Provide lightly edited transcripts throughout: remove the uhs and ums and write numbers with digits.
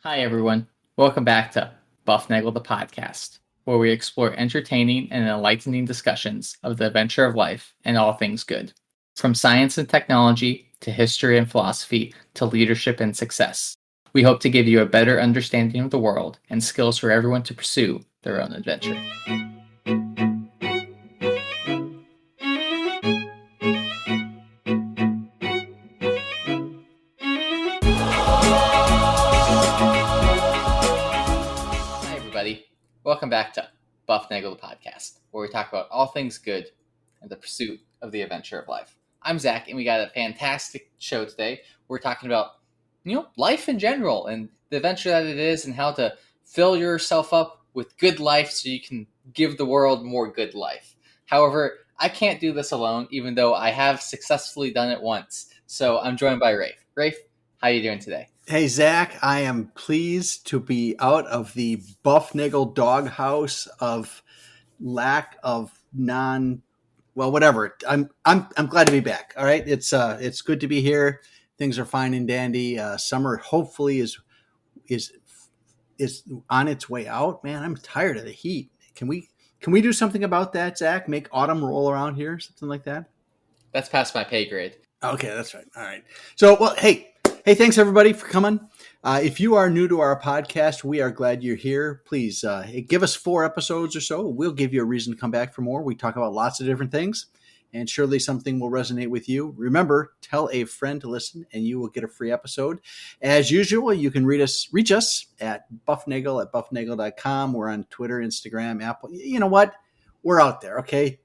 Hi, everyone. Welcome back to Bufnagle the podcast, where we explore entertaining and enlightening discussions of the adventure of life and all things good. From science and technology to history and philosophy to leadership and success. We hope to give you a better understanding of the world and skills for everyone to pursue their own adventure. Hi, everybody. Welcome back to Bufnagle the podcast, where we talk about all things good and the pursuit of the adventure of life. I'm Zach, and we got a fantastic show today. We're talking about, life in general and the adventure that it is and how to fill yourself up with good life so you can give the world more good life. However, I can't do this alone, even though I have successfully done it once. So I'm joined by Rafe. Rafe, how are you doing today? Hey, Zach, I am pleased to be out of the Bufnagle doghouse of lack of whatever. I'm glad to be back. All right. It's good to be here. Things are fine and dandy. Summer hopefully is on its way out. Man, I'm tired of the heat. Can we do something about that, Zach? Make autumn roll around here, something like that? That's past my pay grade. Okay, that's right. All right. So, hey, thanks everybody for coming. If you are new to our podcast, we are glad you're here. Please give us 4 episodes or so. We'll give you a reason to come back for more. We talk about lots of different things, and surely something will resonate with you. Remember, tell a friend to listen, and you will get a free episode. As usual, you can reach us at buffnagle@buffnagle.com. We're on Twitter, Instagram, Apple. You know what? We're out there, okay?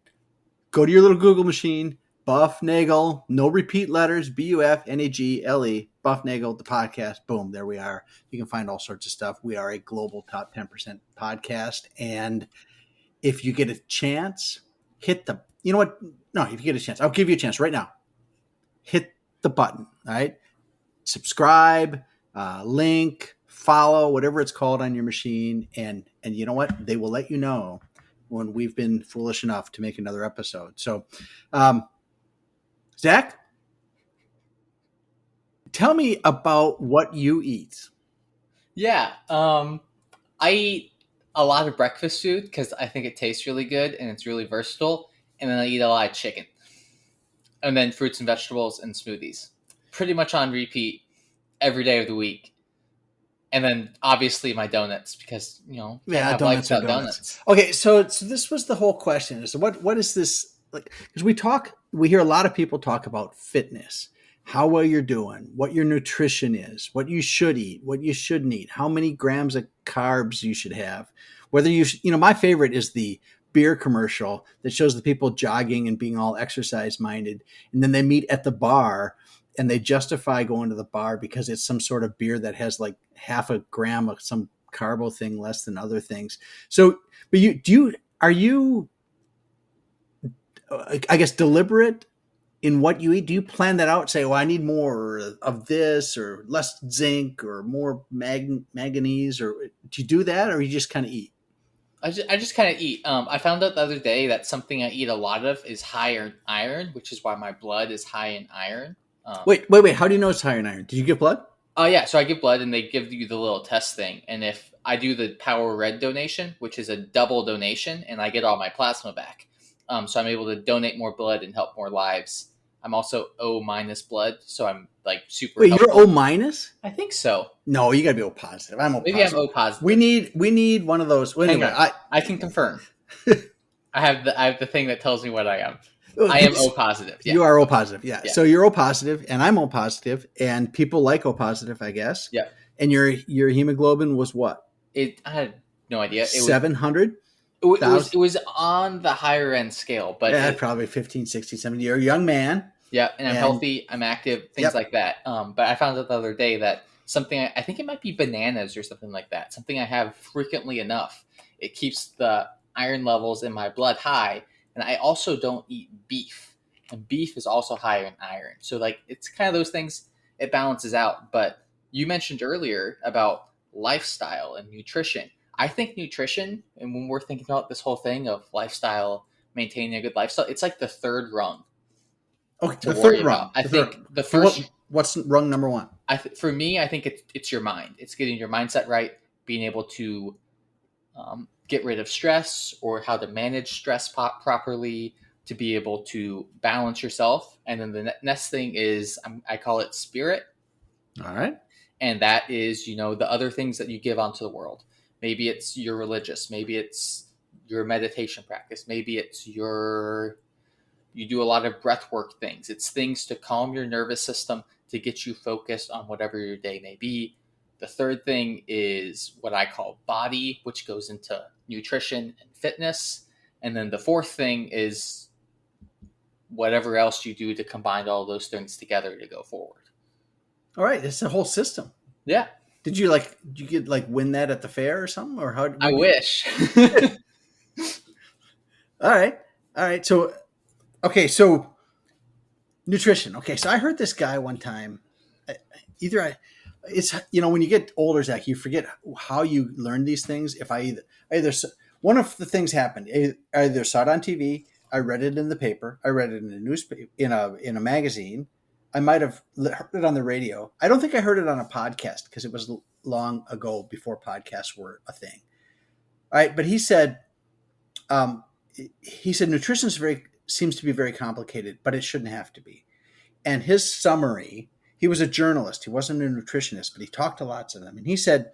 Go to your little Google machine. Bufnagle, no repeat letters, Bufnagle, Bufnagle, the podcast. Boom, there we are. You can find all sorts of stuff. We are a global top 10% podcast. And if you get a chance, hit the, you know what? No, if you get a chance, I'll give you a chance right now. Hit the button, all right? Subscribe, link, follow, whatever it's called on your machine. And you know what? They will let you know when we've been foolish enough to make another episode. So, Zach, tell me about what you eat. Yeah, I eat a lot of breakfast food because I think it tastes really good and it's really versatile. And then I eat a lot of chicken. And then fruits and vegetables and smoothies. Pretty much on repeat every day of the week. And then obviously my donuts because, can't have life Donuts are without donuts. Okay, so this was the whole question. So what is this like? Because we hear a lot of people talk about fitness, how well you're doing, what your nutrition is, what you should eat, what you shouldn't eat, how many grams of carbs you should have. Whether my favorite is the beer commercial that shows the people jogging and being all exercise minded, and then they meet at the bar and they justify going to the bar because it's some sort of beer that has like half a gram of some carbo thing less than other things. So, but are you, I guess, deliberate in what you eat? Do you plan that out? Say, well, I need more of this or less zinc or more manganese, or do you do that, or you just kind of eat? I just kind of eat. I found out the other day that something I eat a lot of is high in iron, which is why my blood is high in iron. Wait. How do you know it's higher in iron? Did you give blood? Oh, yeah. So I give blood and they give you the little test thing. And if I do the Power Red donation, which is a double donation, and I get all my plasma back. So I'm able to donate more blood and help more lives. I'm also O minus blood. So I'm like super. Wait, helpful. you're O minus? I think so. No, you gotta be O positive. I'm O Maybe positive. I'm O positive. We need one of those. Well, anyway, I can confirm. I have the thing that tells me what I am. I am O positive. Yeah. You are O positive. Yeah. So you're O positive, and I'm O positive, and people like O positive, I guess. Yeah. And your hemoglobin was what? I had no idea. 700? It was on the higher end scale, but probably 15, 16, 17. You're a young man. Yeah, and I'm healthy, I'm active, things like that. But I found out the other day that something, I think it might be bananas or something like that, something I have frequently enough, it keeps the iron levels in my blood high. And I also don't eat beef. And beef is also higher in iron. So like it's kind of those things, it balances out. But you mentioned earlier about lifestyle and nutrition. I think nutrition, and when we're thinking about this whole thing of lifestyle, maintaining a good lifestyle, it's like the third rung. Okay, the third rung. I think the first. What's rung number 1? For me, I think it's your mind. It's getting your mindset right, being able to get rid of stress or how to manage stress properly, to be able to balance yourself. And then the next thing is I call it spirit. All right. And that is, the other things that you give onto the world. Maybe it's your religious, maybe it's your meditation practice, maybe it's you do a lot of breath work things. It's things to calm your nervous system, to get you focused on whatever your day may be. The third thing is what I call body, which goes into nutrition and fitness. And then the fourth thing is whatever else you do to combine all those things together to go forward. All right. It's a whole system. Yeah. Did you win that at the fair or something? Or how? I wish. All right. So, okay. So nutrition. Okay. So I heard this guy one time, it's, when you get older, Zach, you forget how you learn these things. If I either one of the things happened, I either saw it on TV, I read it in the paper, I read it in a newspaper, in a magazine. I might have heard it on the radio. I don't think I heard it on a podcast because it was long ago before podcasts were a thing. All right. But he said nutrition seems to be very complicated, but it shouldn't have to be. And his summary, he was a journalist. He wasn't a nutritionist, but he talked to lots of them. And he said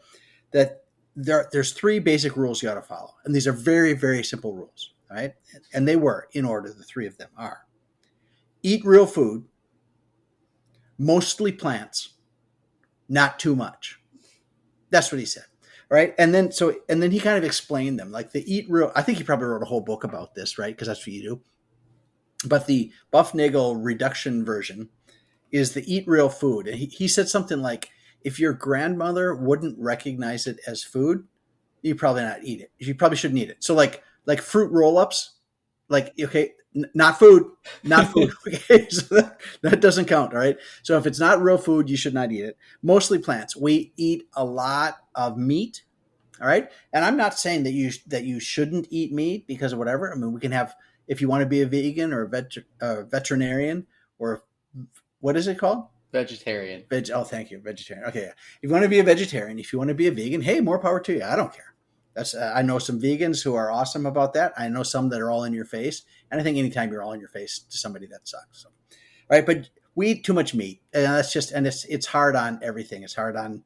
that there's three basic rules you ought to follow. And these are very, very simple rules. Right. And they were in order. The three of them are: eat real food, mostly plants, not too much. That's what he said. Right. And then he kind of explained them, like the eat real. I think he probably wrote a whole book about this, right? Because that's what you do. But the Bufnaglers reduction version is the eat real food. And he said something like, if your grandmother wouldn't recognize it as food, you probably not eat it. You probably shouldn't eat it. So like fruit roll-ups, okay, not food. Okay, so that doesn't count. All right. So if it's not real food, you should not eat it. Mostly plants. We eat a lot of meat. All right. And I'm not saying that you shouldn't eat meat because of whatever. I mean, we can have, if you want to be a vegan or a veterinarian, or what is it called? Vegetarian. Oh, thank you. Vegetarian. Okay. If you want to be a vegetarian, if you want to be a vegan, hey, more power to you. I don't care. I know some vegans who are awesome about that. I know some that are all in your face. And I think anytime you're all in your face to somebody, that sucks. So, right. But we eat too much meat, and that's just, and it's hard on everything. It's hard on,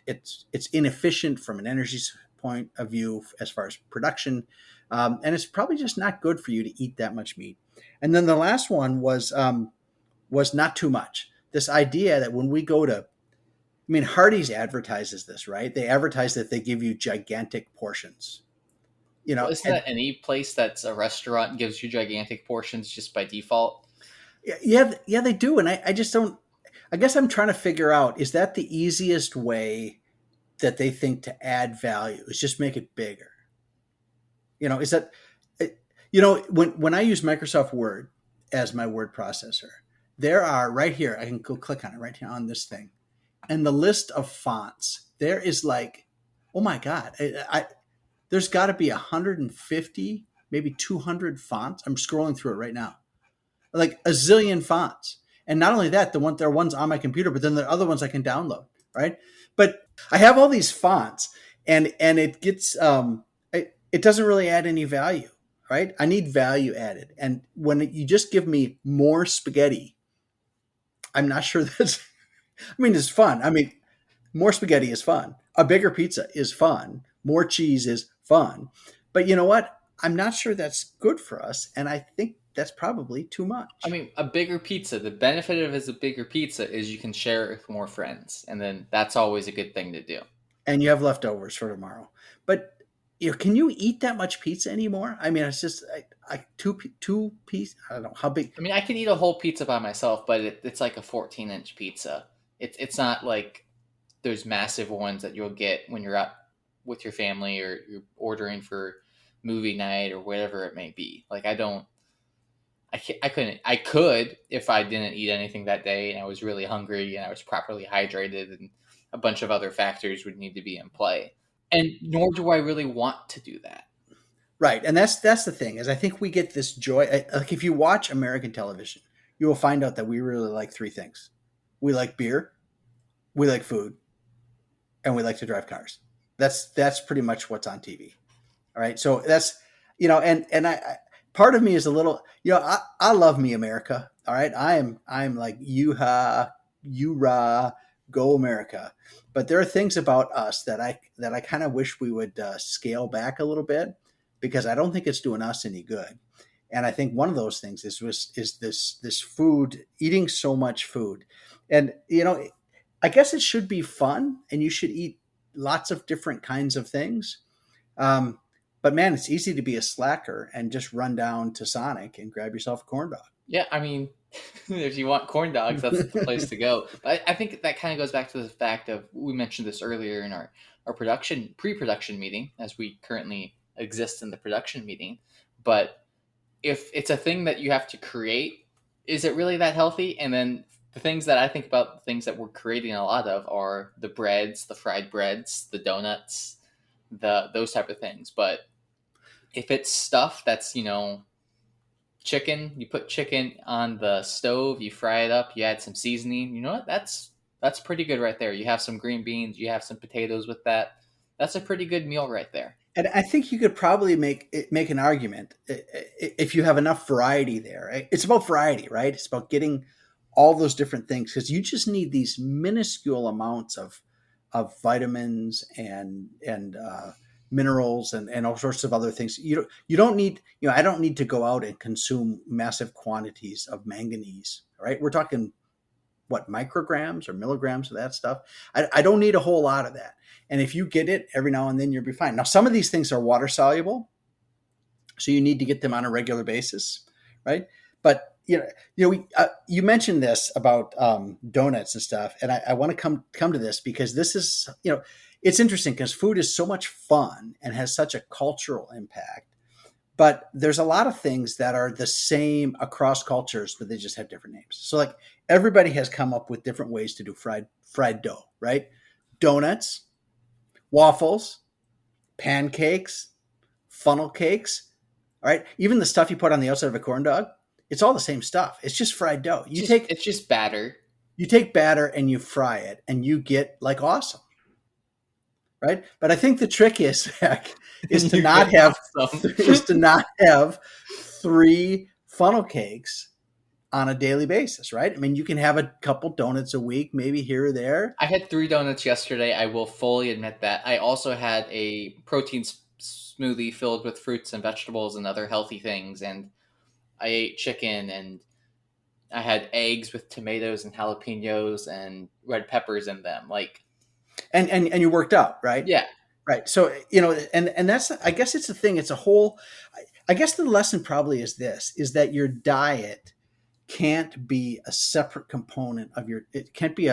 it's inefficient from an energy point of view as far as production. And it's probably just not good for you to eat that much meat. And then the last one was not too much. This idea that when we go to, Hardee's advertises this, right? They advertise that they give you gigantic portions. Well, isn't that any place that's a restaurant gives you gigantic portions just by default? Yeah, they do. And I just don't, I guess I'm trying to figure out, is that the easiest way that they think to add value, is just make it bigger? Is that, when I use Microsoft Word as my word processor, there are right here, I can go click on it right here on this thing. And the list of fonts, there is like, oh my God, there's got to be 150, maybe 200 fonts. I'm scrolling through it right now. Like a zillion fonts. And not only that, there are ones on my computer, but then there are other ones I can download, right? But I have all these fonts, and it gets, it doesn't really add any value, right? I need value added. And when you just give me more spaghetti, I'm not sure that's, it's fun. More spaghetti is fun. A bigger pizza is fun. More cheese is fun. But you know what? I'm not sure that's good for us. And I think that's probably too much. A bigger pizza, the benefit of it as a bigger pizza is you can share it with more friends. And then that's always a good thing to do. And you have leftovers for tomorrow. But can you eat that much pizza anymore? It's just two piece. I don't know how big. I can eat a whole pizza by myself, but it's like a 14-inch pizza. It's not like there's massive ones that you'll get when you're out with your family or you're ordering for movie night or whatever it may be. Like I could if I didn't eat anything that day and I was really hungry and I was properly hydrated, and a bunch of other factors would need to be in play. And nor do I really want to do that. Right. And that's the thing, is I think we get this joy. Like if you watch American television, you will find out that we really like three things. We like beer, we like food, and we like to drive cars. That's pretty much what's on TV. All right. So that's, and part of me is a little, I love me America. All right. I'm like, you rah, go America. But there are things about us that I kind of wish we would scale back a little bit, because I don't think it's doing us any good. And I think one of those things is this food, eating so much food. And, I guess it should be fun, and you should eat lots of different kinds of things. Um, but man, it's easy to be a slacker and just run down to Sonic and grab yourself a corn dog. Yeah, I mean, if you want corn dogs, that's the place to go. But I think that kind of goes back to the fact of, we mentioned this earlier in our pre-production meeting, as we currently exist in the production meeting. But if it's a thing that you have to create, is it really that healthy? And then the things that I think about, the things that we're creating a lot of, are the breads, the fried breads, the donuts, those type of things. But if it's stuff that's, chicken, you put chicken on the stove, you fry it up, you add some seasoning, you know what? That's pretty good right there. You have some green beans, you have some potatoes with that. That's a pretty good meal right there. And I think you could probably make an argument if you have enough variety there. Right? It's about variety, right? It's about getting all those different things, because you just need these minuscule amounts of vitamins and minerals and all sorts of other things. You don't need, I don't need to go out and consume massive quantities of manganese. Right? We're talking what, micrograms or milligrams of that stuff. I don't need a whole lot of that. And if you get it every now and then, you'll be fine. Now, some of these things are water soluble, so you need to get them on a regular basis, right? But you mentioned this about donuts and stuff, and I want to come to this, because this is, it's interesting, because food is so much fun and has such a cultural impact. But there's a lot of things that are the same across cultures, but they just have different names. So like, everybody has come up with different ways to do fried dough, right? Donuts, waffles, pancakes, funnel cakes, all right? Even the stuff you put on the outside of a corn dog, it's all the same stuff. It's just fried dough. It's just batter. You take batter and you fry it, and you get like awesome. Right? But I think the trick is, Zach, is to not have 3 funnel cakes on a daily basis, right? I mean, you can have a couple donuts a week, maybe here or there. I had 3 donuts yesterday. I will fully admit that. I also had a protein smoothie filled with fruits and vegetables and other healthy things, and I ate chicken, and I had eggs with tomatoes and jalapenos and red peppers in them. Like, and you worked out, right? Yeah. Right. So, and that's, I guess it's a thing. It's a whole, I guess the lesson probably is this, is that your diet can't be a separate component of it can't be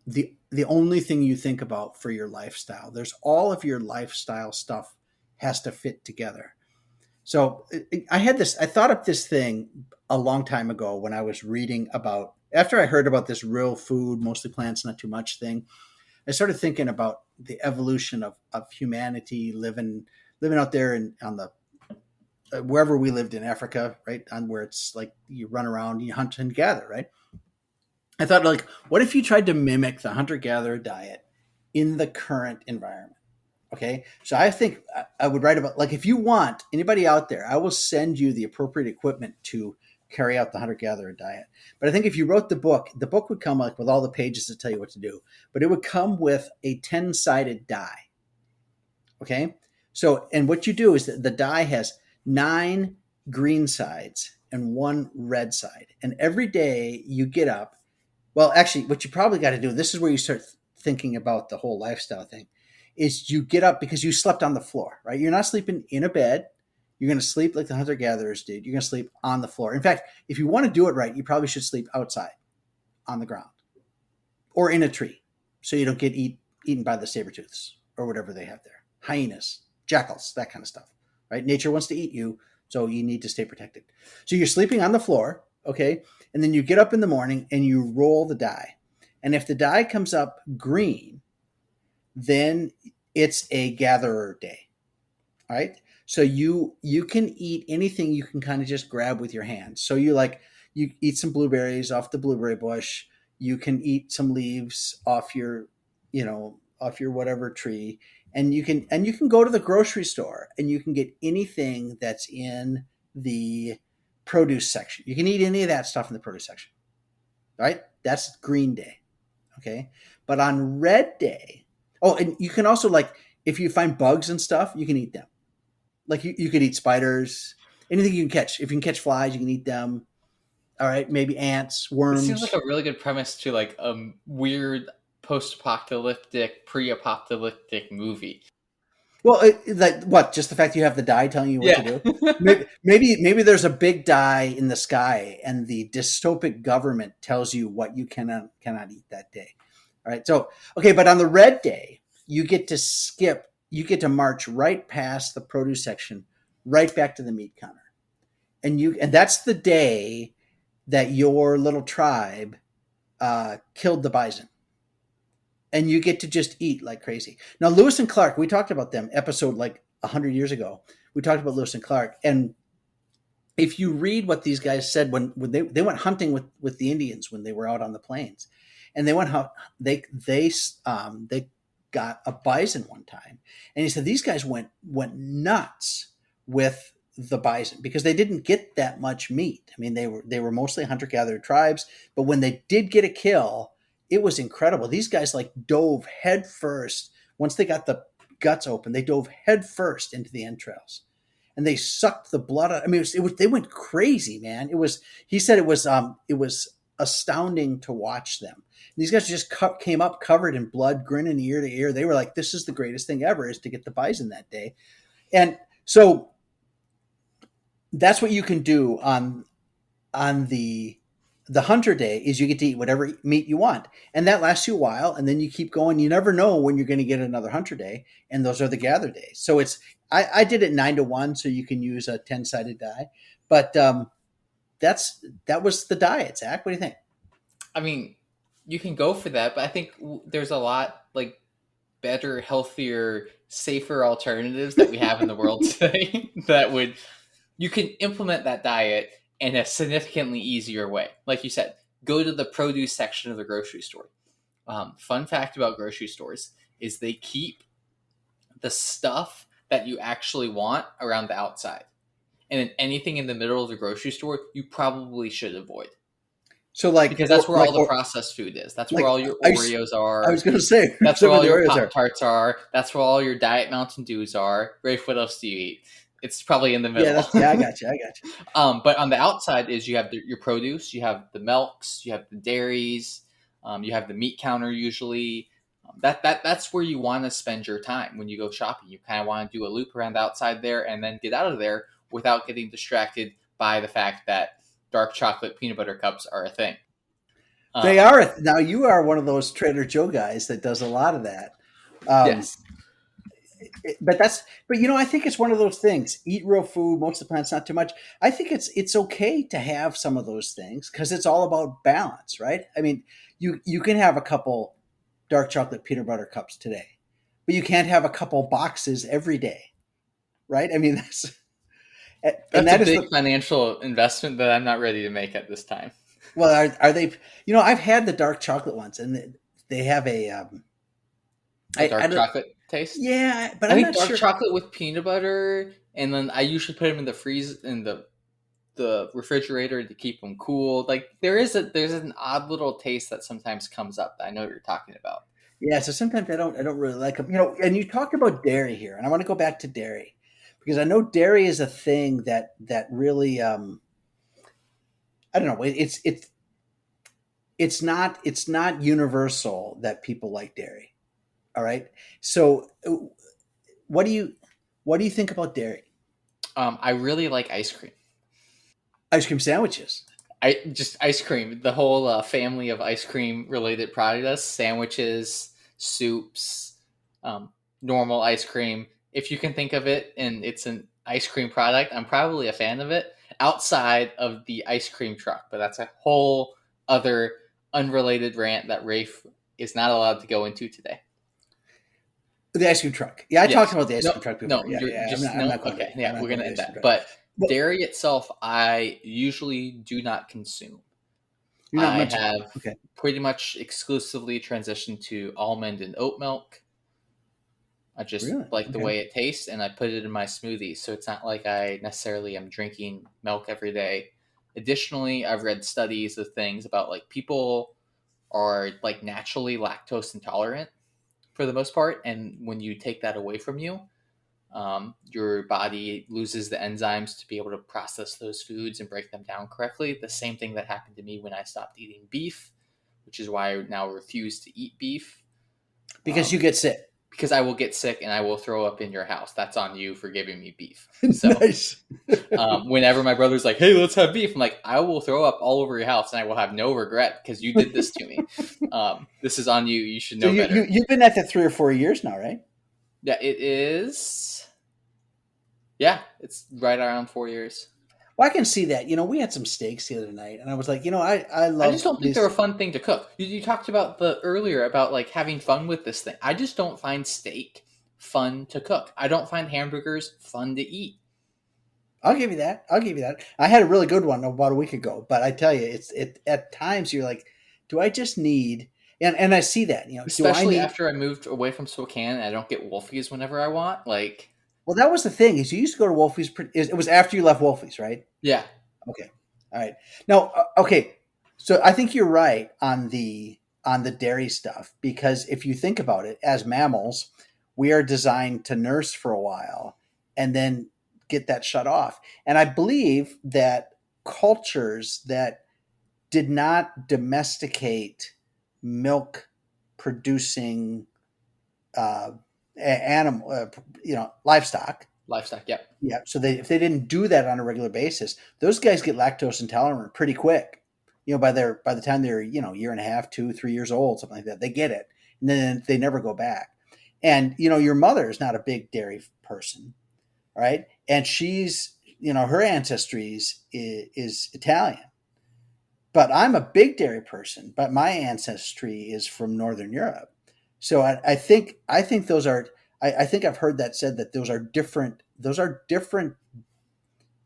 the only thing you think about for your lifestyle. There's all of your lifestyle stuff has to fit together. So I thought up this thing a long time ago when I was reading about, after I heard about this real food, mostly plants, not too much thing, I started thinking about the evolution of humanity living out there on the wherever we lived in Africa, right? On where it's like you run around, you hunt and gather, right? I thought, like, what if you tried to mimic the hunter-gatherer diet in the current environment? Okay. So I think I would write about, like, if you want, anybody out there, I will send you the appropriate equipment to carry out the hunter-gatherer diet. But I think if you wrote the book would come like with all the pages to tell you what to do, but it would come with a 10-sided die. Okay. So, and what you do is that the die has 9 green sides and 1 red side. And every day you get up, well, actually, what you probably got to do, this is where you start thinking about the whole lifestyle thing, is you get up because you slept on the floor, right? You're not sleeping in a bed. You're going to sleep like the hunter-gatherers did. You're going to sleep on the floor. In fact, if you want to do it right, you probably should sleep outside on the ground or in a tree so you don't get eaten by the saber-tooths or whatever they have there. Hyenas, jackals, that kind of stuff, right? Nature wants to eat you, so you need to stay protected. So you're sleeping on the floor, okay? And then you get up in the morning and you roll the die. And if the die comes up green, then it's a gatherer day, all right? So you can eat anything you can kind of just grab with your hands. So you eat some blueberries off the blueberry bush. You can eat some leaves off your, off your whatever tree, and you can go to the grocery store and you can get anything that's in the produce section. You can eat any of that stuff in the produce section, right? That's green day. Okay. But on red day, oh, and you can also, like, if you find bugs and stuff, you can eat them. Like you could eat spiders, anything you can catch. If you can catch flies, you can eat them. All right. Maybe ants, It seems like worms. a really good premise to like a weird post-apocalyptic, pre-apocalyptic movie. Well, what? Just the fact you have the dye telling you what to Yeah. do. Maybe there's a big dye in the sky, and the dystopic government tells you what you cannot eat that day. All right. So okay, but on the red day, you get to skip. You get to march right past the produce section, right back to the meat counter, and that's the day that your little tribe killed the bison, and you get to just eat like crazy. Now, Lewis and Clark, we talked about them episode like 100 years ago. We talked about Lewis and Clark, and if you read what these guys said when they went hunting with the Indians when they were out on the plains, and they went how they got a bison one time, and he said these guys went nuts with the bison because they didn't get that much meat. I mean, they were mostly hunter gatherer tribes, but when they did get a kill, it was incredible. These guys like dove head first. Once they got the guts open, they dove head first into the entrails, and they sucked the blood out. I mean, they went crazy, man. He said it was astounding to watch them. And these guys just came up covered in blood, grinning ear to ear. They were like, this is the greatest thing ever, is to get the bison that day. And so that's what you can do on the hunter day, is you get to eat whatever meat you want, and that lasts you a while, and then you keep going. You never know when you're going to get another hunter day, and those are the gather days. So I did it 9-1, so you can use a 10-sided die, but that was the diet. Zach, what do you think? I mean, you can go for that, but I think there's a lot like better, healthier, safer alternatives that we have in the world today that you can implement that diet in a significantly easier way. Like you said, go to the produce section of the grocery store. Fun fact about grocery stores is they keep the stuff that you actually want around the outside. And then anything in the middle of the grocery store, you probably should avoid. So like, because that's where all the processed food is. That's where all your Oreos are. I was going to say, that's where all your Pop-Tarts are. That's where all your Diet Mtn Dews are. Rafe, what else do you eat? It's probably in the middle. Yeah, I got you. But on the outside is you have your produce, you have the milks, you have the dairies, you have the meat counter usually. That's where you want to spend your time when you go shopping. You kind of want to do a loop around the outside there and then get out of there without getting distracted by the fact that dark chocolate peanut butter cups are a thing. They are. Now, you are one of those Trader Joe guys that does a lot of that. Yes. But I think it's one of those things. Eat real food. Most of the plants, not too much. I think it's okay to have some of those things because it's all about balance, right? I mean, you can have a couple dark chocolate peanut butter cups today, but you can't have a couple boxes every day, right? I mean, that's a big financial investment that I'm not ready to make at this time. Well, are they? I've had the dark chocolate ones, and they have a dark chocolate taste. Yeah, but I think dark chocolate with peanut butter, and then I usually put them in the the refrigerator to keep them cool. Like there's an odd little taste that sometimes comes up that I know what you're talking about. Yeah, so sometimes I don't really like them. And you talked about dairy here, and I want to go back to dairy because I know dairy is a thing that really I don't know. It's not universal that people like dairy. All right. So, what do you think about dairy? I really like ice cream. Ice cream sandwiches. Just ice cream. The whole family of ice cream related products: sandwiches, soups, normal ice cream. If you can think of it, and it's an ice cream product, I'm probably a fan of it. Outside of the ice cream truck, but that's a whole other unrelated rant that Rafe is not allowed to go into today. The ice cream truck. Yeah, I talked about the ice cream truck before. No, we're going to end that. But dairy itself, I usually do not consume. You're not I much. have Okay. pretty much exclusively transitioned to almond and oat milk. I just Really? like the Okay. way it tastes, and I put it in my smoothie. So it's not like I necessarily am drinking milk every day. Additionally, I've read studies of things about like people are like naturally lactose intolerant for the most part, and when you take that away from you, your body loses the enzymes to be able to process those foods and break them down correctly. The same thing that happened to me when I stopped eating beef, which is why I now refuse to eat beef. Because you get sick. Because I will get sick and I will throw up in your house. That's on you for giving me beef. So Nice. whenever my brother's like, "Hey, let's have beef," I'm like, "I will throw up all over your house and I will have no regret because you did this to me. This is on you. You should So know better." you've been at that 3 or 4 years now, right? Yeah, it is. Yeah, it's right around 4 years. Well, I can see that. We had some steaks the other night, and I was like, I I just love don't think they're this. a fun thing to cook. You talked about the earlier about like having fun with this thing. I just don't find steak fun to cook. I don't find hamburgers fun to eat. I'll give you that. I'll give you that. I had a really good one about a week ago, but I tell you, it at times you're like, do I just need? And I see that. Do I Especially need? after I moved away from Spokane and I don't get Wolfies whenever I want. Like, Well, that was the thing. Is you used to go to Wolfie's. It was after you left Wolfie's, right? yeah, Okay. All right. Now, okay. So I think you're right on the dairy stuff, because if you think about it, as mammals, we are designed to nurse for a while and then get that shut off. And I believe that cultures that did not domesticate milk producing animal, livestock. livestock, yep. Yeah. So if they didn't do that on a regular basis, those guys get lactose intolerant pretty quick. By the time they're year and a half, 2, 3 years old, something like that, they get it, and then they never go back. And your mother is not a big dairy person, right? And she's her ancestry is Italian, but I'm a big dairy person, but my ancestry is from Northern Europe. So I think those are. I think I've heard that said that those are different. Those are different.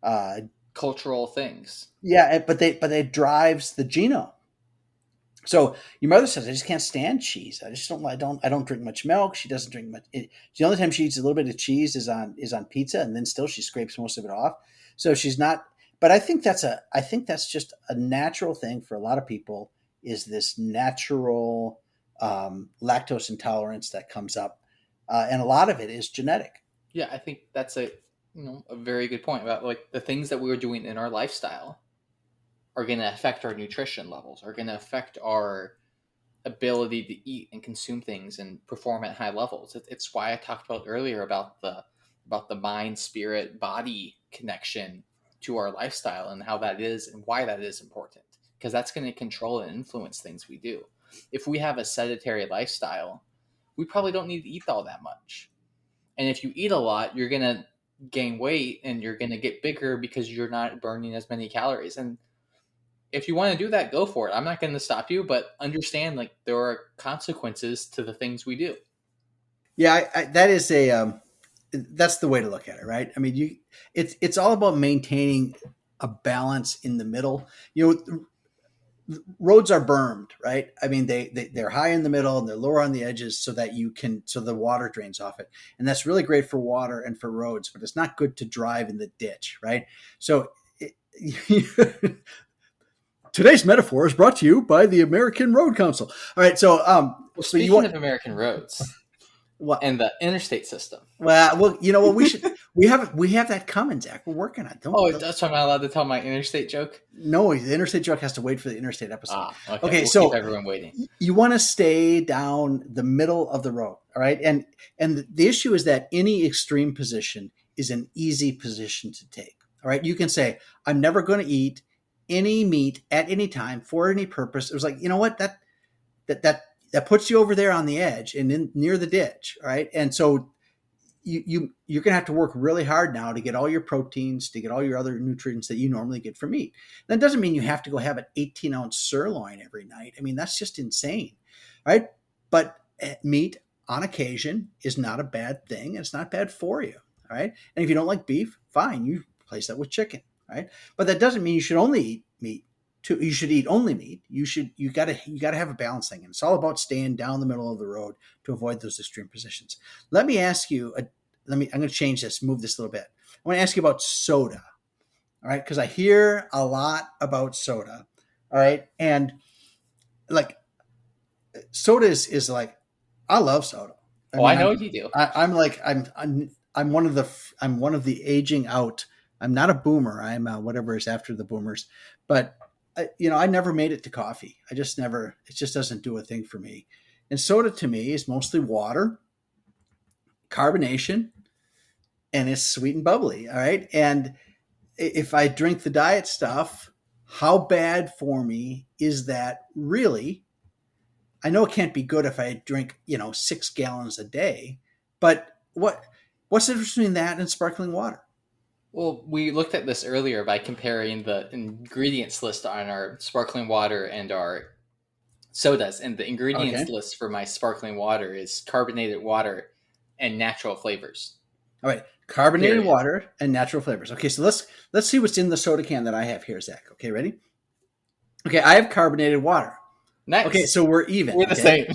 Uh, Cultural things. yeah, but it drives the genome. So your mother says, "I just can't stand cheese. I just don't. I don't drink much milk. She doesn't drink much. The only time she eats a little bit of cheese is on pizza, and then still she scrapes most of it off. So she's not. But I think that's just a natural thing for a lot of people. Is this natural lactose intolerance that comes up, and a lot of it is genetic. Yeah, I think that's a very good point about like the things that we were doing in our lifestyle are going to affect our nutrition levels, are going to affect our ability to eat and consume things and perform at high levels. It's why I talked about earlier about the mind, spirit, body connection to our lifestyle and how that is and why that is important, because that's going to control and influence things we do. If we have a sedentary lifestyle, we probably don't need to eat all that much. And if you eat a lot, you're going to gain weight and you're going to get bigger because you're not burning as many calories. And if you want to do that, go for it. I'm not going to stop you, but understand like there are consequences to the things we do. Yeah, that is that's the way to look at it, right? I mean, it's all about maintaining a balance in the middle. Roads are bermed, right? I mean, they're high in the middle and they're lower on the edges so that so the water drains off it, and that's really great for water and for roads. But it's not good to drive in the ditch, right? So. Today's metaphor is brought to you by the American Road Council. All right, so Well, so you speaking want of American roads what? and the interstate system. Well, you know what? We have that coming, Zach. We're working on it. That's why I'm not allowed to tell my interstate joke. No, the interstate joke has to wait for the interstate episode. Okay. We'll So keep everyone waiting. you want to stay down the middle of the road, all right? And the issue is that any extreme position is an easy position to take. All right, you can say, "I'm never going to eat any meat at any time for any purpose." It was like, you know what, that puts you over there on the edge and near the ditch, right? And so you're going to have to work really hard now to get all your proteins, to get all your other nutrients that you normally get from meat. That doesn't mean you have to go have an 18-ounce sirloin every night. I mean, that's just insane, right? But meat on occasion is not a bad thing. It's not bad for you, all right? And if you don't like beef, fine, you replace that with chicken, right? But that doesn't mean you should only eat meat you should eat only meat. You gotta have a balance thing, and it's all about staying down the middle of the road to avoid those extreme positions. Let me ask you. I'm going to change this, move this a little bit. I want to ask you about soda. All right, because I hear a lot about soda. All right, and like soda is like, I love soda. I know you do. I'm like I'm one of the aging out. I'm not a boomer. I'm whatever is after the boomers, but I never made it to coffee. I just never. It just doesn't do a thing for me. And soda to me is mostly water, carbonation, and it's sweet and bubbly. All right, and if I drink the diet stuff, how bad for me is that really? I know it can't be good if I drink, 6 gallons a day, but what's the difference between that and sparkling water? Well, we looked at this earlier by comparing the ingredients list on our sparkling water and our sodas. And the ingredients list for my sparkling water is carbonated water and natural flavors. All right. Carbonated water and natural flavors. Okay, so let's see what's in the soda can that I have here, Zach. Okay, ready? Okay, I have carbonated water. Nice. Okay, so we're even. We're the same.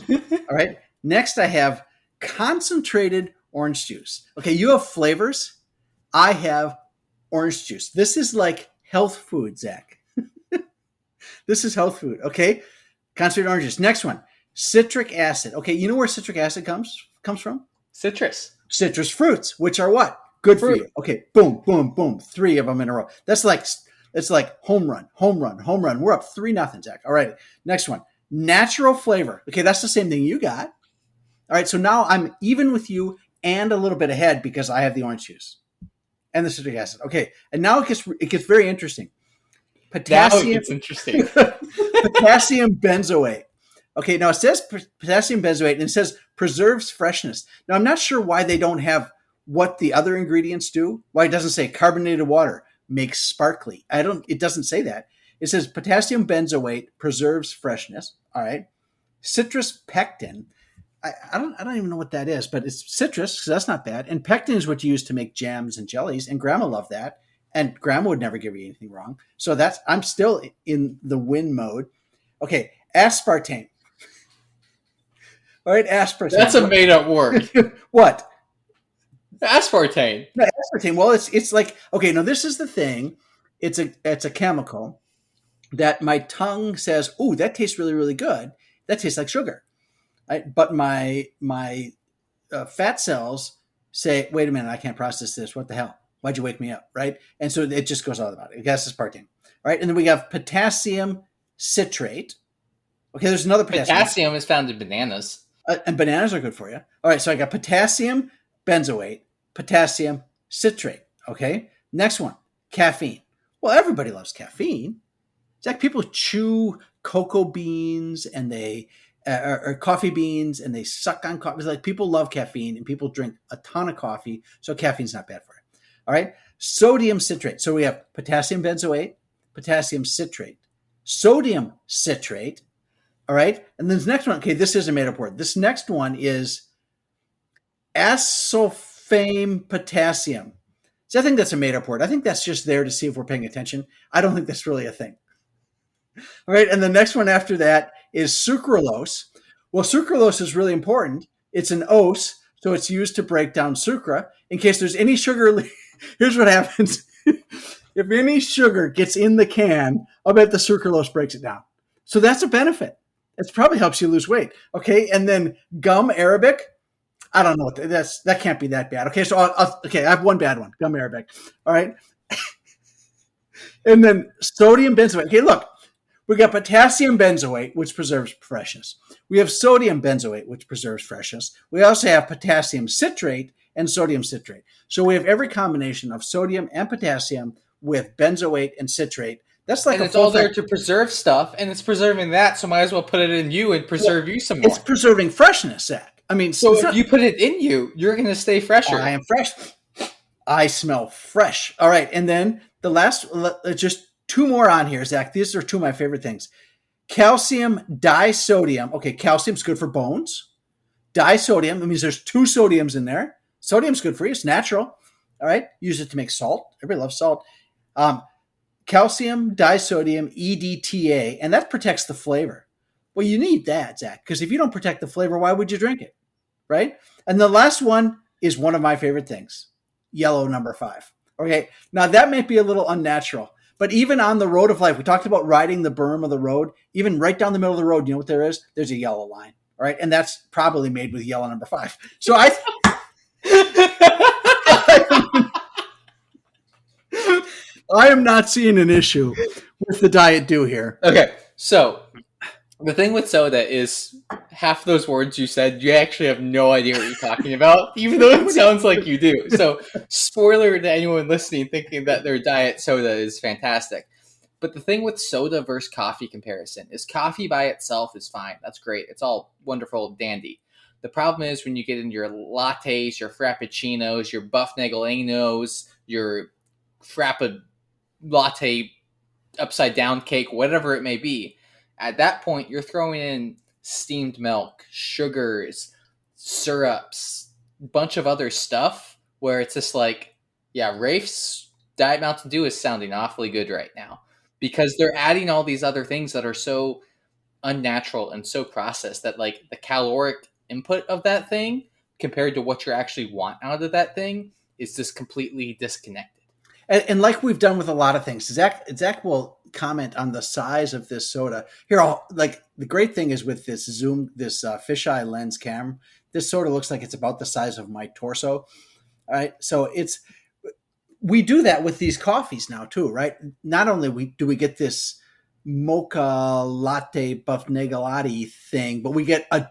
All right. Next, I have concentrated orange juice. Okay, you have flavors. I have orange juice. This is like health food, Zach. This is health food. Okay, concentrated orange juice. Next one, citric acid. Okay, you know where citric acid comes from? Citrus fruits, which are what? Good Fruit. for you. Okay, boom, boom, boom. 3 of them in a row. It's like home run. We're up 3-0, Zach. All right, next one. Natural flavor. Okay, that's the same thing you got. All right, so now I'm even with you and a little bit ahead because I have the orange juice and the citric acid. Okay, and now it gets very interesting. Potassium. Now it gets interesting. Potassium benzoate. Okay, now it says potassium benzoate and it says preserves freshness. Now I'm not sure why they don't have what the other ingredients do. Why it doesn't say carbonated water makes sparkly. It doesn't say that. It says potassium benzoate preserves freshness. All right. Citrus pectin. I don't even know what that is, but it's citrus, so that's not bad. And pectin is what you use to make jams and jellies, and Grandma loved that. And Grandma would never give you anything wrong. So I'm still in the win mode. Okay, aspartame. All right, aspartame. That's a made up word. What? Aspartame. No, aspartame. Well, it's like, okay, now this is the thing. It's a chemical that my tongue says, "Ooh, that tastes really, really good. That tastes like sugar." Right? But my fat cells say, "Wait a minute, I can't process this. What the hell? Why'd you wake me up?" Right? And so it just goes all about it. That's aspartame. Right? And then we have potassium citrate. Okay, there's another potassium. Potassium is found in bananas. And bananas are good for you. All right, so I got potassium benzoate, potassium citrate. Okay, next one, caffeine. Well, everybody loves caffeine. It's like people chew cocoa beans and or coffee beans and they suck on coffee. It's like people love caffeine and people drink a ton of coffee, so caffeine's not bad for it. All right, sodium citrate. So we have potassium benzoate, potassium citrate, sodium citrate. All right, and then the next one. Okay, this is a made-up word. This next one is asulfame potassium. So I think that's a made-up word. I think that's just there to see if we're paying attention. I don't think that's really a thing. All right, and the next one after that is sucralose. Well, sucralose is really important. It's an ose, so it's used to break down sucra. In case there's any sugar, here's what happens. If any sugar gets in the can, I'll bet the sucralose breaks it down. So that's a benefit. It probably helps you lose weight. Okay, and then gum arabic. I don't know. That can't be that bad. Okay, so I have one bad one. Gum arabic. All right, and then sodium benzoate. Okay, look, we got potassium benzoate, which preserves freshness. We have sodium benzoate, which preserves freshness. We also have potassium citrate and sodium citrate. So we have every combination of sodium and potassium with benzoate and citrate. That's like, and it's all there to preserve stuff, and it's preserving that, so might as well put it in you and preserve you some more. It's preserving freshness, Zach. I mean, so if you put it in you, you're going to stay fresher. I am fresh. I smell fresh. All right, and then the last, just 2 more on here, Zach. These are 2 of my favorite things. Calcium disodium. Okay, calcium's good for bones. Disodium, that means there's 2 sodiums in there. Sodium's good for you. It's natural. All right, use it to make salt. Everybody loves salt. calcium disodium EDTA, and that protects the flavor. Well, you need that, Zach, because if you don't protect the flavor, why would you drink it? Right? And the last one is one of my favorite things, yellow number 5. Okay, now that might be a little unnatural, but even on the road of life, we talked about riding the berm of the road, even right down the middle of the road, you know what there is? There's a yellow line, all right? And that's probably made with yellow number 5. So I am not seeing an issue with the Diet Dew here. Okay, so the thing with soda is half those words you said, you actually have no idea what you're talking about, even though it sounds like you do. So, spoiler to anyone listening thinking that their diet soda is fantastic. But the thing with soda versus coffee comparison is coffee by itself is fine. That's great. It's all wonderful, dandy. The problem is when you get into your lattes, your frappuccinos, your Bufnaglers, your frappa latte upside down cake, whatever it may be. At that point, you're throwing in steamed milk, sugars, syrups, bunch of other stuff where it's just like, yeah, Rafe's Diet Mountain Dew is sounding awfully good right now because they're adding all these other things that are so unnatural and so processed that like the caloric input of that thing compared to what you actually want out of that thing is just completely disconnected. And like we've done with a lot of things, Zach will comment on the size of this soda. Here, like the great thing is with this fisheye lens camera, this soda looks like it's about the size of my torso. All right, so we do that with these coffees now too, right? Not only do we get this mocha latte Bufnaglers thing, but we get a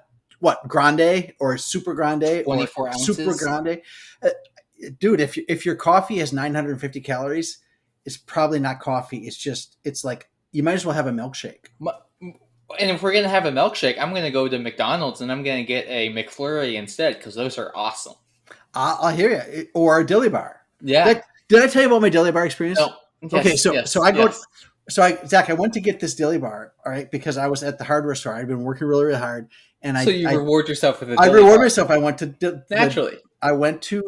grande or super grande 24 or ounces. super grande. Dude, if your coffee has 950 calories, it's probably not coffee. It's like you might as well have a milkshake. And if we're gonna have a milkshake, I'm gonna go to McDonald's and I'm gonna get a McFlurry instead because those are awesome. I'll hear you. Or a dilly bar. Yeah. Did I tell you about my dilly bar experience? No. Yes, okay, so yes, so I go. yes. Zach, I went to get this dilly bar, all right, because I was at the hardware store. I'd been working really, really hard, and you reward yourself with a I dilly reward bar. myself. I went to Naturally. I went to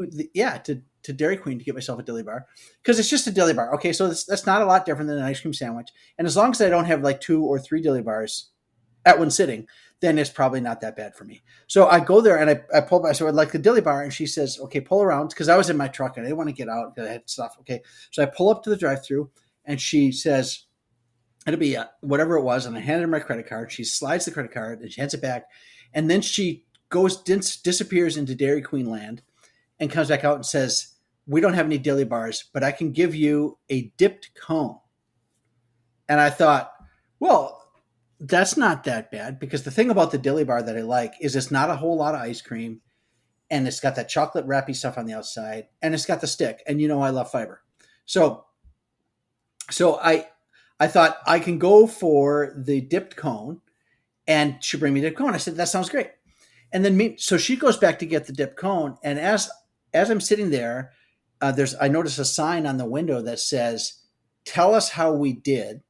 to Dairy Queen to get myself a dilly bar because it's just a dilly bar. Okay, so that's not a lot different than an ice cream sandwich, and as long as I don't have like 2 or 3 dilly bars at one sitting, then it's probably not that bad for me. So I go there and I pull by. So I'd like the dilly bar, and she says, "Okay, pull around," because I was in my truck and I didn't want to get out because I had stuff. Okay, so I pull up to the drive-through, and she says, "It'll be whatever it was," and I handed her my credit card. She slides the credit card and she hands it back, and then she disappears into Dairy Queen land, and comes back out and says, "We don't have any dilly bars, but I can give you a dipped cone." And I thought, well, that's not that bad because the thing about the dilly bar that I like is it's not a whole lot of ice cream, and it's got that chocolate wrappy stuff on the outside, and it's got the stick, and you know I love fiber. So I thought I can go for the dipped cone, and she'll bring me the dipped cone. I said, that sounds great. And then so she goes back to get the dipped cone, and as I'm sitting there, I notice a sign on the window that says, "Tell us how we did.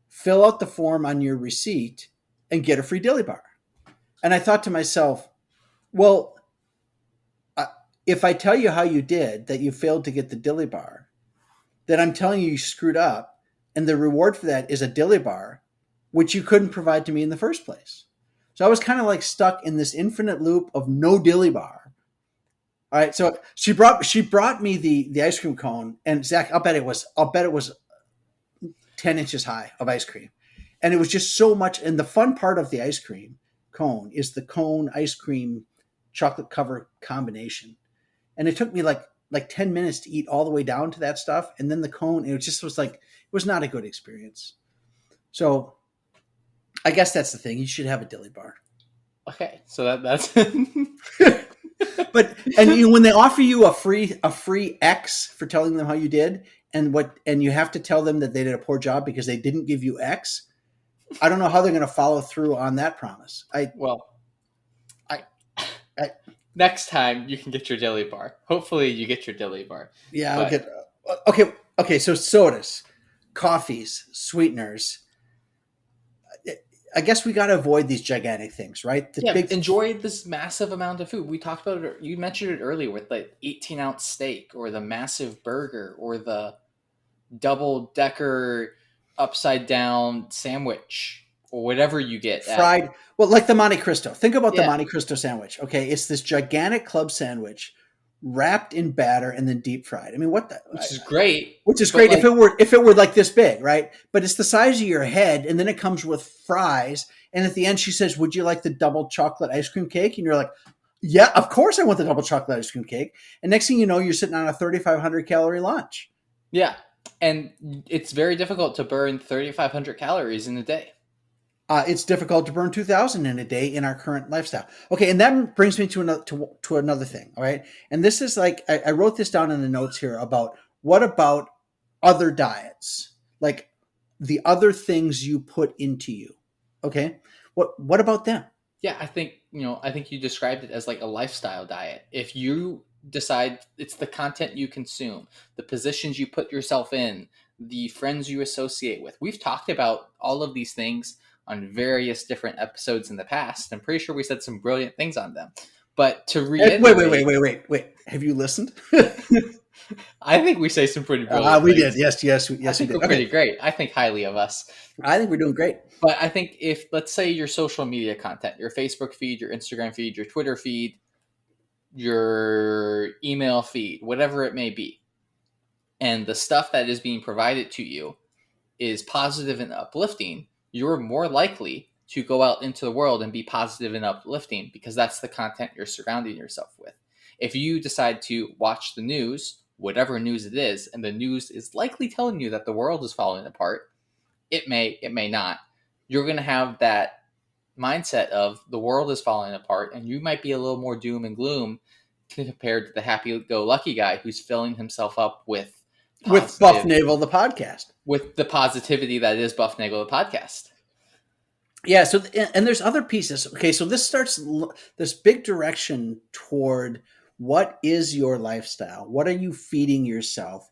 Fill out the form on your receipt and get a free dilly bar." And I thought to myself, well, if I tell you how you did, that you failed to get the dilly bar, then I'm telling you screwed up, and the reward for that is a dilly bar, which you couldn't provide to me in the first place. So I was kind of like stuck in this infinite loop of no dilly bar. All right, so she brought me the ice cream cone, and Zach, I'll bet it was 10 inches high of ice cream, and it was just so much. And the fun part of the ice cream cone is the cone ice cream chocolate cover combination, and it took me like 10 minutes to eat all the way down to that stuff, and then the cone. It just was like, it was not a good experience. So I guess that's the thing. You should have a dilly bar. Okay, so that's. But when they offer you a free X for telling them how you did, and you have to tell them that they did a poor job because they didn't give you X, I don't know how they're going to follow through on that promise. Next time you can get your dilly bar. Hopefully you get your dilly bar. Yeah, I'll get. Okay. So sodas, coffees, sweeteners. I guess we got to avoid these gigantic things, right? Enjoy this massive amount of food. We talked about it. You mentioned it earlier with the 18-ounce steak or the massive burger or the double decker upside down sandwich or whatever you get Fried, well, like the Monte Cristo. Think about the Yeah. Monte Cristo sandwich. Okay, it's this gigantic club sandwich wrapped in batter and then deep fried. I mean, what the? which is great. Which is But great like, if it were like this big, right? But it's the size of your head, and then it comes with fries. And at the end, she says, "Would you like the double chocolate ice cream cake?" And you're like, "Yeah, of course I want the double chocolate ice cream cake." And next thing you know, you're sitting on a 3,500 calorie lunch. yeah, and it's very difficult to burn 3,500 calories in a day. It's difficult to burn 2,000 in a day in our current lifestyle. Okay, and that brings me to another thing. All right, and this is like I wrote this down in the notes here about what about other diets, like the other things you put into you. Okay, what about them? Yeah, I think you described it as like a lifestyle diet. If you decide it's the content you consume, the positions you put yourself in, the friends you associate with. We've talked about all of these things on various different episodes in the past. I'm pretty sure we said some brilliant things on them. But to reiterate, Wait. Have you listened? I think we say some pretty brilliant We things. did. Yes, I we think did. we're pretty great. I think highly of us. I think we're doing great. But I think if, let's say, your social media content, your Facebook feed, your Instagram feed, your Twitter feed, your email feed, whatever it may be, and the stuff that is being provided to you is positive and uplifting, you're more likely to go out into the world and be positive and uplifting because that's the content you're surrounding yourself with. If you decide to watch the news, whatever news it is, and the news is likely telling you that the world is falling apart, it may not. You're going to have that mindset of the world is falling apart, and you might be a little more doom and gloom compared to the happy-go-lucky guy who's filling himself up with Bufnagle the podcast, with the positivity that is Bufnagle the podcast. Yeah. So, and there's other pieces. Okay. So this starts this big direction toward what is your lifestyle? What are you feeding yourself?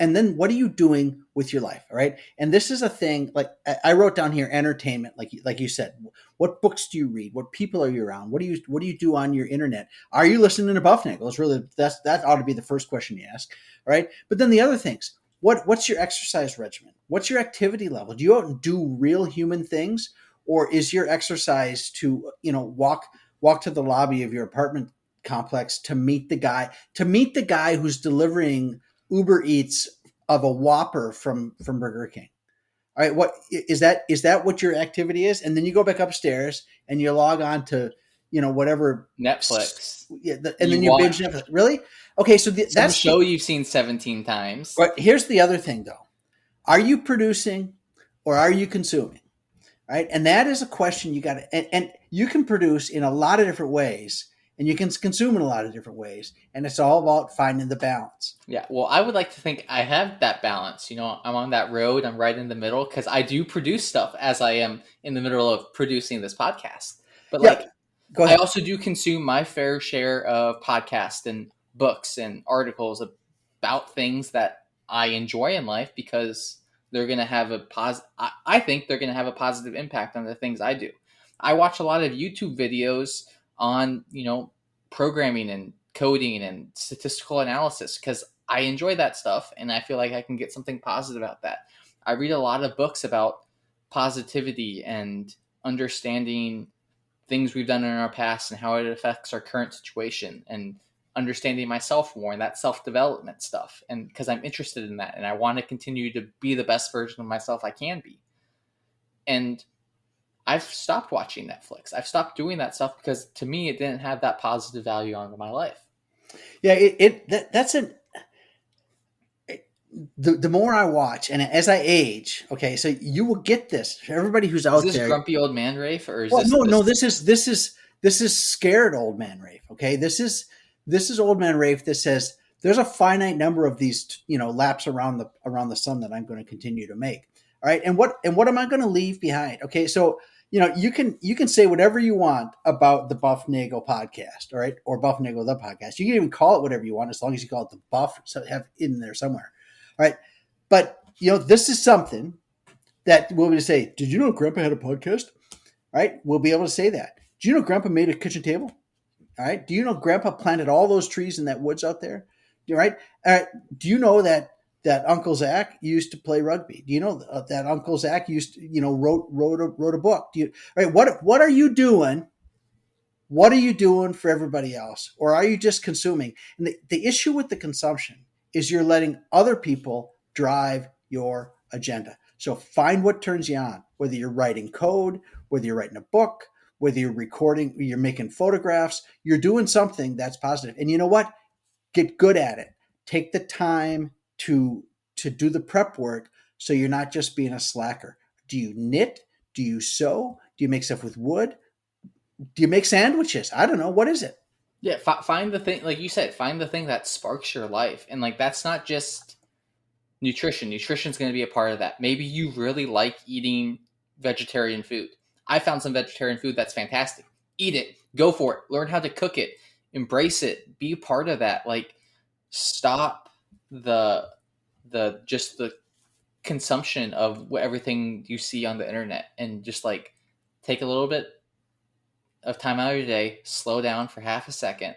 And then what are you doing with your life? All right. And this is a thing, like I wrote down here, entertainment, like you said, what books do you read? What people are you around? What do you do on your internet? Are you listening to Bufnagle? It's really, that ought to be the first question you ask. All right. But then the other things, what's your exercise regimen? What's your activity level? Do you out and do real human things? Or is your exercise to, walk to the lobby of your apartment complex to meet the guy who's delivering Uber Eats of a Whopper from Burger King? All right, what is that? Is that what your activity is? And then you go back upstairs and you log on to, whatever Netflix. Yeah, and then you binge Netflix. Really? Okay, so that's a show you've seen 17 times. But here's the other thing, though: are you producing or are you consuming? Right, and that is a question you got to. And you can produce in a lot of different ways. And you can consume in a lot of different ways. And it's all about finding the balance. Yeah. Well, I would like to think I have that balance. I'm on that road. I'm right in the middle because I do produce stuff as I am in the middle of producing this podcast. But go ahead. I also do consume my fair share of podcasts and books and articles about things that I enjoy in life because they're going to have I think they're going to have a positive impact on the things I do. I watch a lot of YouTube videos on, programming and coding and statistical analysis because I enjoy that stuff and I feel like I can get something positive out of that. I read a lot of books about positivity and understanding things we've done in our past and how it affects our current situation and understanding myself more and that self-development stuff. And because I'm interested in that and I want to continue to be the best version of myself I can be. And I've stopped watching Netflix. I've stopped doing that stuff because to me, it didn't have that positive value on my life. Yeah, the more I watch and as I age, okay, so you will get this. Everybody who's out there. Is this grumpy old man Rafe, or is this is scared old man Rafe. Okay, this is old man Rafe that says there's a finite number of these, laps around the sun that I'm going to continue to make. All right, and what am I going to leave behind? Okay, so you can say whatever you want about the Bufnagle podcast, all right, or Bufnagle the podcast. You can even call it whatever you want as long as you call it the Buff. So have it in there somewhere, all right. But this is something that we'll be able to say. Did you know Grandpa had a podcast? All right, we'll be able to say that. Do you know Grandpa made a kitchen table? All right. Do you know Grandpa planted all those trees in that woods out there? All right. Do you know that that Uncle Zach used to play rugby? Do you know that Uncle Zach used to, wrote a book? Do you, right? What are you doing? What are you doing for everybody else? Or are you just consuming? And the issue with the consumption is you're letting other people drive your agenda. So find what turns you on, whether you're writing code, whether you're writing a book, whether you're recording, you're making photographs, you're doing something that's positive. And you know what? Get good at it. Take the time to do the prep work so you're not just being a slacker. Do you knit? Do you sew? Do you make stuff with wood? Do you make sandwiches? I don't know. What is it? Yeah, find the thing, like you said, find the thing that sparks your life. And like that's not just nutrition. Nutrition's going to be a part of that. Maybe you really like eating vegetarian food. I found some vegetarian food that's fantastic. Eat it. Go for it. Learn how to cook it. Embrace it. Be a part of that. Like stop the consumption of everything you see on the internet and just like take a little bit of time out of your day, slow down for half a second,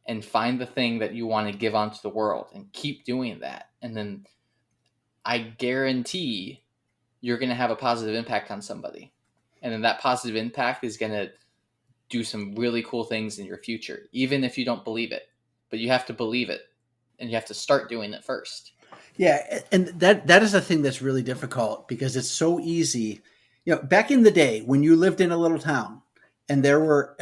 and find the thing that you want to give onto the world and keep doing that. And then I guarantee you're going to have a positive impact on somebody. And then that positive impact is going to do some really cool things in your future, even if you don't believe it. But you have to believe it and you have to start doing it first. Yeah, and that is a thing that's really difficult because it's so easy. Back in the day when you lived in a little town and there were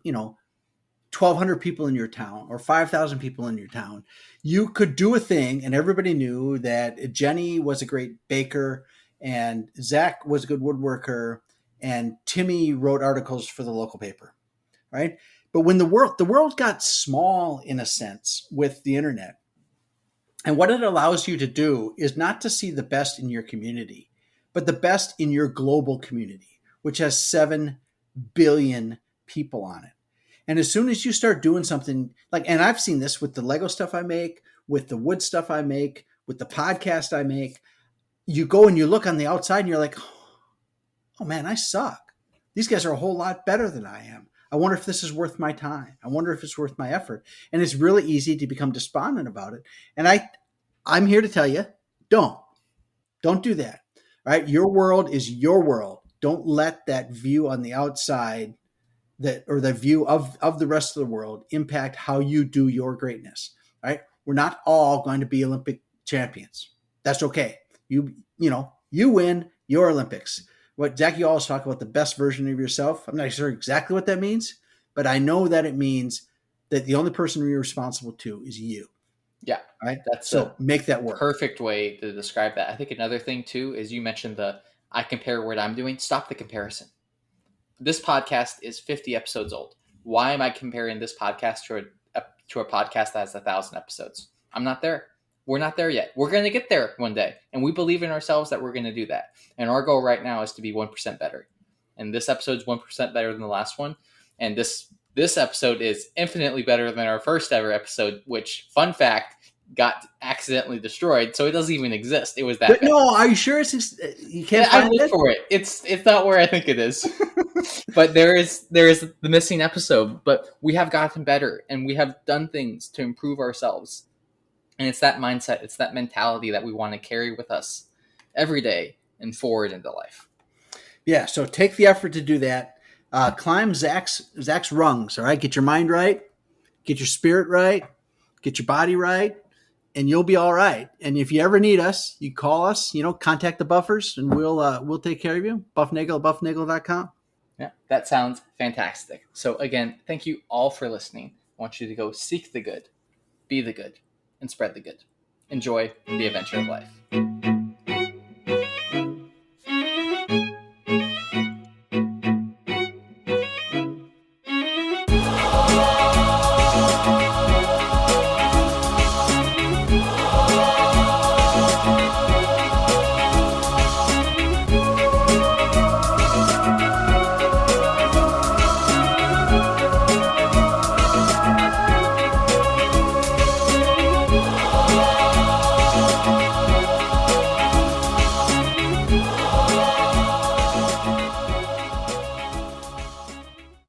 1,200 people in your town or 5,000 people in your town, you could do a thing and everybody knew that Jenny was a great baker and Zach was a good woodworker and Timmy wrote articles for the local paper, right? But when the world got small in a sense with the internet, and what it allows you to do is not to see the best in your community, but the best in your global community, which has 7 billion people on it. And as soon as you start doing something and I've seen this with the Lego stuff I make, with the wood stuff I make, with the podcast I make, you go and you look on the outside and you're like, oh man, I suck. These guys are a whole lot better than I am. I wonder if this is worth my time. I wonder if it's worth my effort. And it's really easy to become despondent about it. And I'm here to tell you, don't do that. All right. Your world is your world. Don't let that view on the outside the view of the rest of the world impact how you do your greatness. Right. We're not all going to be Olympic champions. That's okay. You win your Olympics. What Zach, you always talk about the best version of yourself. I'm not sure exactly what that means, but I know that it means that the only person you're responsible to is you. Yeah. Right. That's so make that work. Perfect way to describe that. I think another thing too is you mentioned I compare what I'm doing. Stop the comparison. This podcast is 50 episodes old. Why am I comparing this podcast to a podcast that has 1,000 episodes? I'm not there. We're not there yet. We're going to get there one day. And we believe in ourselves that we're going to do that. And our goal right now is to be 1% better. And this episode's 1% better than the last one. And this episode is infinitely better than our first ever episode, which, fun fact, got accidentally destroyed. So it doesn't even exist. It was that bad. No, are you sure you can't find I looked for it. It's not where I think it is. But there is the missing episode. But we have gotten better and we have done things to improve ourselves. And it's that mindset, it's that mentality that we want to carry with us every day and forward into life. Yeah, so take the effort to do that. Climb Zach's rungs, all right? Get your mind right, get your spirit right, get your body right, and you'll be all right. And if you ever need us, you call us, contact the Buffers, and we'll take care of you. Bufnagler, bufnagle.com. Yeah, that sounds fantastic. So again, thank you all for listening. I want you to go seek the good, be the good, and spread the good. Enjoy the adventure of life.